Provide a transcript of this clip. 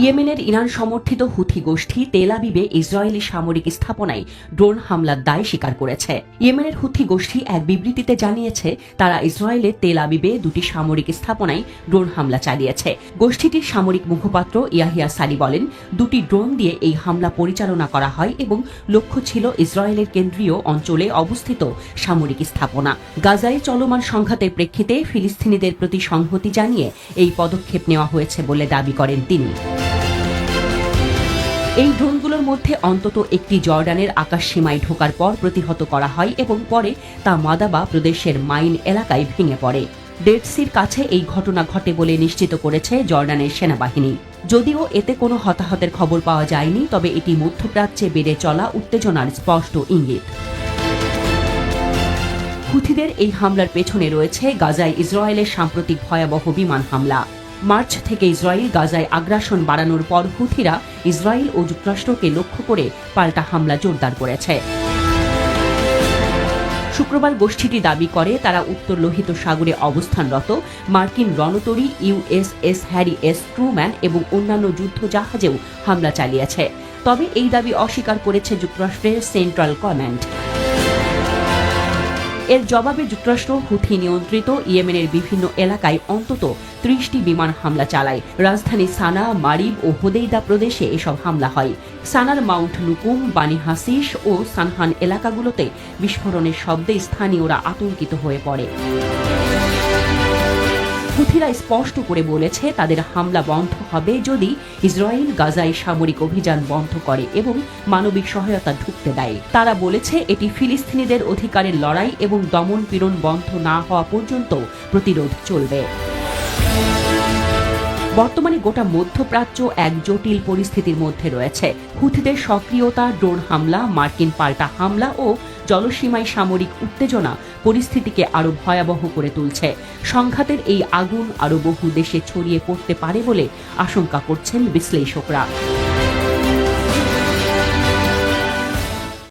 ইয়েমেনের ইরান সমর্থিত হুথি গোষ্ঠী তেল আবিবে ইসরায়েলি সামরিক স্থাপনায় ড্রোন হামলার দায় স্বীকার করেছে। ইয়েমেনের হুথি গোষ্ঠী এক বিবৃতিতে জানিয়েছে তারা ইসরায়েলের তেল আবিবে দুটি সামরিক স্থাপনায় ড্রোন হামলা চালিয়েছে। গোষ্ঠীটির সামরিক মুখপাত্র ইয়াহিয়া সারি বলেন, দুটি ড্রোন দিয়ে এই হামলা পরিচালনা করা হয় এবং লক্ষ্য ছিল ইসরায়েলের কেন্দ্রীয় অঞ্চলে অবস্থিত সামরিক স্থাপনা। গাজায় চলমান সংঘাতের প্রেক্ষিতে ফিলিস্তিনিদের প্রতি সংহতি জানিয়ে এই পদক্ষেপ নেওয়া হয়েছে বলে দাবি করেন তিনি। এই ড্রোনগুলোর মধ্যে অন্তত একটি জর্ডানের আকাশসীমায় ঢোকার পর প্রতিহত করা হয় এবং পরে তা মাদাবা প্রদেশের মাইন এলাকায় ভেঙে পড়ে। ডেড সির কাছে এই ঘটনা ঘটে বলে নিশ্চিত করেছে জর্ডানের সেনাবাহিনী। যদিও এতে কোনো হতাহতের খবর পাওয়া যায়নি, তবে এটি মধ্যপ্রাচ্যে বেড়ে চলা উত্তেজনার স্পষ্ট ইঙ্গিত। হুথিদের এই হামলার পেছনে রয়েছে গাজায় ইসরায়েলের সাম্প্রতিক ভয়াবহ বিমান হামলা। মার্চ থেকে ইসরায়েল গাজায় আগ্রাসন বাড়ানোর পর হুথিরা ইসরায়েল ও যুক্তরাষ্ট্রকে লক্ষ্য করে পাল্টা হামলা জোরদার করেছে। শুক্রবার গোষ্ঠীটি দাবি করে তারা উত্তর লোহিত সাগরে অবস্থানরত মার্কিন রণতরী ইউএসএস হ্যারি এস ট্রুম্যান এবং অন্যান্য যুদ্ধজাহাজেও হামলা চালিয়েছে। তবে এই দাবি অস্বীকার করেছে যুক্তরাষ্ট্রের সেন্ট্রাল কমান্ড। এর জবাবে যুক্তরাষ্ট্র হুথি নিয়ন্ত্রিত ইয়েমেনের বিভিন্ন এলাকায় অন্তত ৩০টি বিমান হামলা চালায়। রাজধানী সানা, মারিব ও হোদেইদা প্রদেশে এসব হামলা হয়। সানার মাউন্ট নুকুম, বানি হাসিস ও সানহান এলাকাগুলোতে বিস্ফোরণের শব্দে স্থানীয়রা আতঙ্কিত হয়ে পড়ে। হুথিরা স্পষ্ট করে বলেছে তাদের হামলা বন্ধ হবে যদি ইসরায়েল গাজায় সামরিক অভিযান বন্ধ করে এবং মানবিক সহায়তা ঢুকতে দেয়। তারা বলেছে এটি ফিলিস্তিনিদের অধিকারের লড়াই এবং দমন পীড়ন বন্ধ না হওয়া পর্যন্ত প্রতিরোধ চলবে। বর্তমানে গোটা মধ্যপ্রাচ্য এক জটিল পরিস্থিতির মধ্যে রয়েছে। হুথিদের সক্রিয়তা, ড্রোন হামলা, মার্কিন পাল্টা হামলা ও জলসীমায় সামরিক উত্তেজনা পরিস্থিতিকে আরও ভয়াবহ করে তুলছে। সংঘাতের এই আগুন আরও বহু দেশে ছড়িয়ে পড়তে পারে বলে আশঙ্কা করছেন বিশ্লেষকরা।